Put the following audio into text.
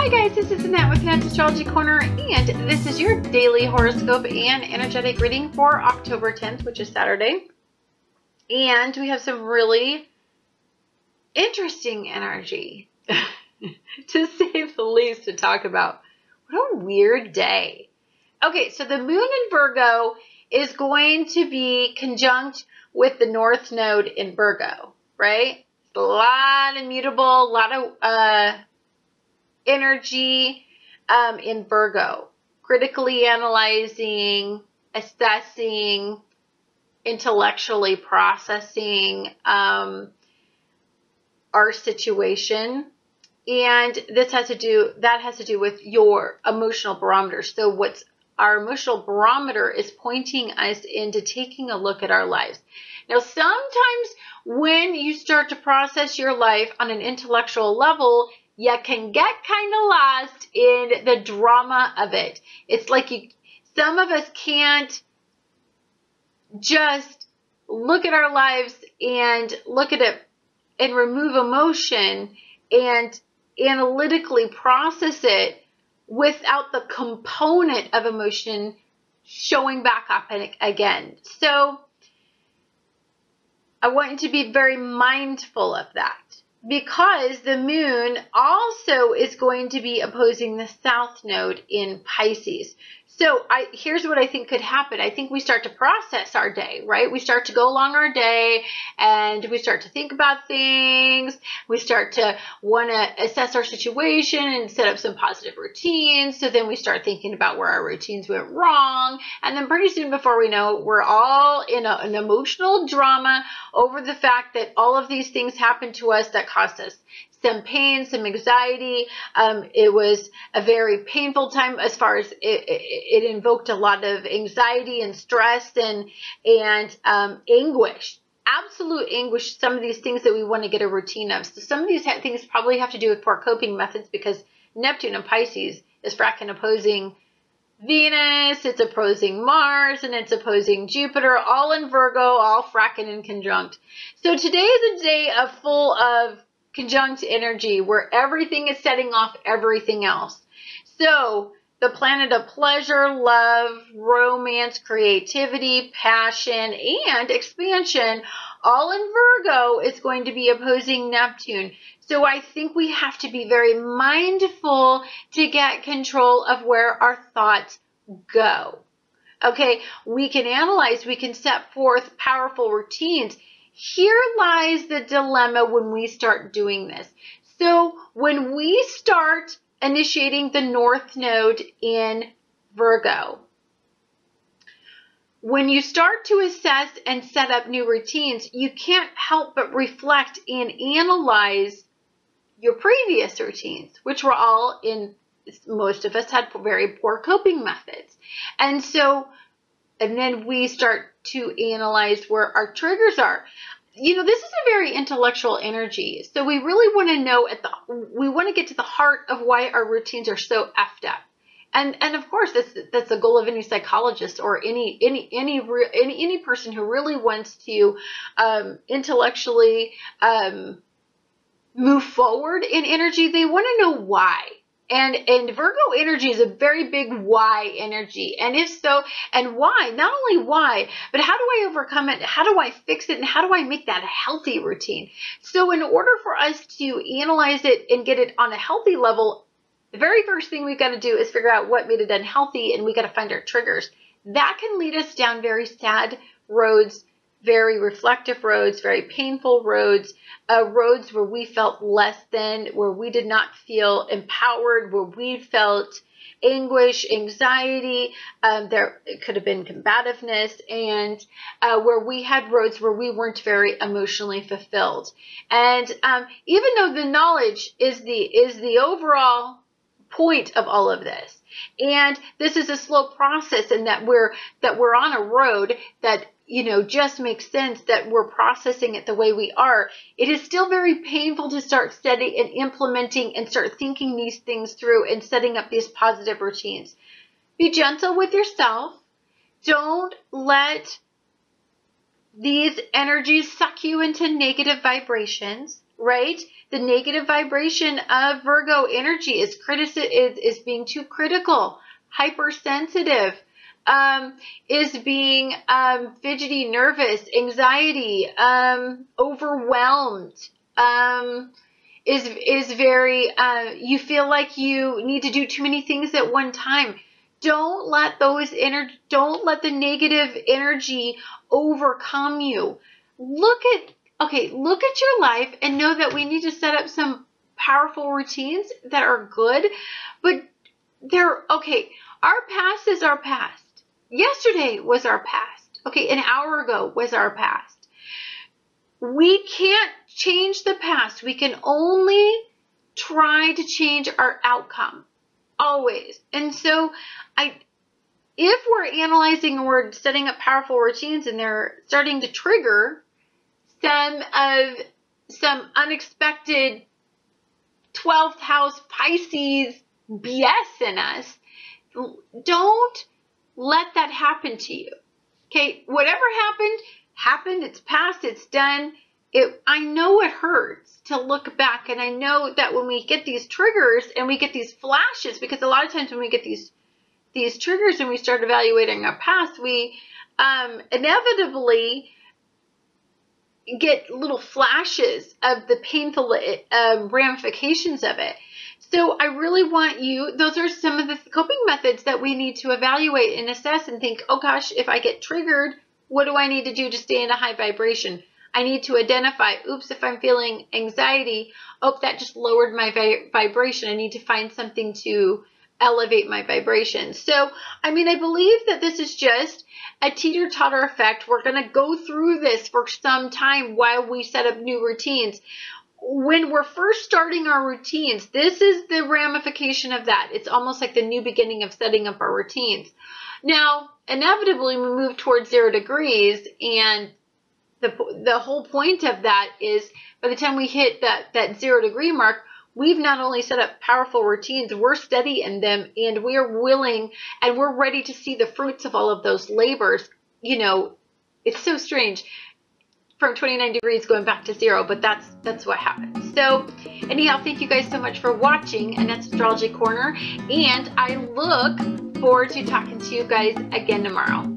Hi guys, this is Annette with Annette's Astrology Corner, and this is your daily horoscope and energetic reading for October 10th, which is Saturday. And we have some really interesting energy, to say the least, to talk about. What a weird day. Okay, so the moon in Virgo is going to be conjunct with the North Node in Virgo, right? A lot of mutable, a lot of energy in Virgo. Critically analyzing, assessing, intellectually processing our situation. And that has to do with your emotional barometer. So our emotional barometer is pointing us into taking a look at our lives. Now, sometimes when you start to process your life on an intellectual level, you can get kind of lost in the drama of it. It's like some of us can't just look at our lives and look at it and remove emotion and analytically process it without the component of emotion showing back up again. So I want you to be very mindful of that, because the moon also is going to be opposing the South Node in Pisces. So here's what I think could happen. I think we start to process our day, right? We start to go along our day and we start to think about things. We start to want to assess our situation and set up some positive routines. So then we start thinking about where our routines went wrong. And then pretty soon, before we know it, we're all in an emotional drama over the fact that all of these things happened to us that caused us some pain, some anxiety. It was a very painful time as far as it invoked a lot of anxiety and stress and anguish, absolute anguish, some of these things that we want to get a routine of. So some of these things probably have to do with poor coping methods, because Neptune in Pisces is fracking opposing Venus, it's opposing Mars, and it's opposing Jupiter, all in Virgo, all fracking in conjunct. So today is a day full of conjunct energy where everything is setting off everything else. So the planet of pleasure, love, romance, creativity, passion, and expansion, all in Virgo, is going to be opposing Neptune. So I think we have to be very mindful to get control of where our thoughts go. Okay, we can analyze, we can set forth powerful routines. Here lies the dilemma when we start doing this. So when we start initiating the North Node in Virgo, when you start to assess and set up new routines, you can't help but reflect and analyze your previous routines, which were all most of us had very poor coping methods. And then we start to analyze where our triggers are. You know, this is a very intellectual energy. So we really want to know we want to get to the heart of why our routines are so effed up. And of course, that's the goal of any psychologist or any person who really wants to intellectually move forward in energy. They want to know why. And Virgo energy is a very big why energy. And if so, and why, not only why, but how do I overcome it? How do I fix it? And how do I make that a healthy routine? So in order for us to analyze it and get it on a healthy level, the very first thing we've got to do is figure out what made it unhealthy, and we got to find our triggers. That can lead us down very sad roads, very reflective roads, very painful roads, roads where we felt less than, where we did not feel empowered, where we felt anguish, anxiety, there could have been combativeness, and where we had roads where we weren't very emotionally fulfilled. And even though the knowledge is the overall point of all of this, and this is a slow process, and that we're on a road that, you know, just makes sense, that we're processing it the way we are, it is still very painful to start studying and implementing and start thinking these things through and setting up these positive routines. Be gentle with yourself. Don't let these energies suck you into negative vibrations. right? The negative vibration of Virgo energy is being too critical, hypersensitive, is being fidgety, nervous, anxiety, overwhelmed, is very, you feel like you need to do too many things at one time. Don't let the negative energy overcome you. Look at your life and know that we need to set up some powerful routines that are good, but our past is our past. Yesterday was our past. Okay, an hour ago was our past. We can't change the past. We can only try to change our outcome, always. And so if we're analyzing and we're setting up powerful routines and they're starting to trigger some unexpected 12th house Pisces BS in us, don't let that happen to you. Okay, whatever happened, it's past, it's done. I know it hurts to look back, and I know that when we get these triggers and we get these flashes, because a lot of times when we get these triggers and we start evaluating our past, we inevitably get little flashes of the painful ramifications of it. So I really want you, those are some of the coping methods that we need to evaluate and assess and think, oh gosh, if I get triggered, what do I need to do to stay in a high vibration? I need to identify, oops, if I'm feeling anxiety, oh, that just lowered my vibration. I need to find something to elevate my vibration. So, I believe that this is just a teeter-totter effect. We're going to go through this for some time while we set up new routines. When we're first starting our routines, this is the ramification of that. It's almost like the new beginning of setting up our routines. Now, inevitably, we move towards 0 degrees, and the whole point of that is by the time we hit that 0 degree mark, we've not only set up powerful routines, we're steady in them, and we're willing and we're ready to see the fruits of all of those labors. It's so strange. From 29 degrees going back to 0, but that's what happens. So anyhow, thank you guys so much for watching Annette's Astrology Corner, and I look forward to talking to you guys again tomorrow.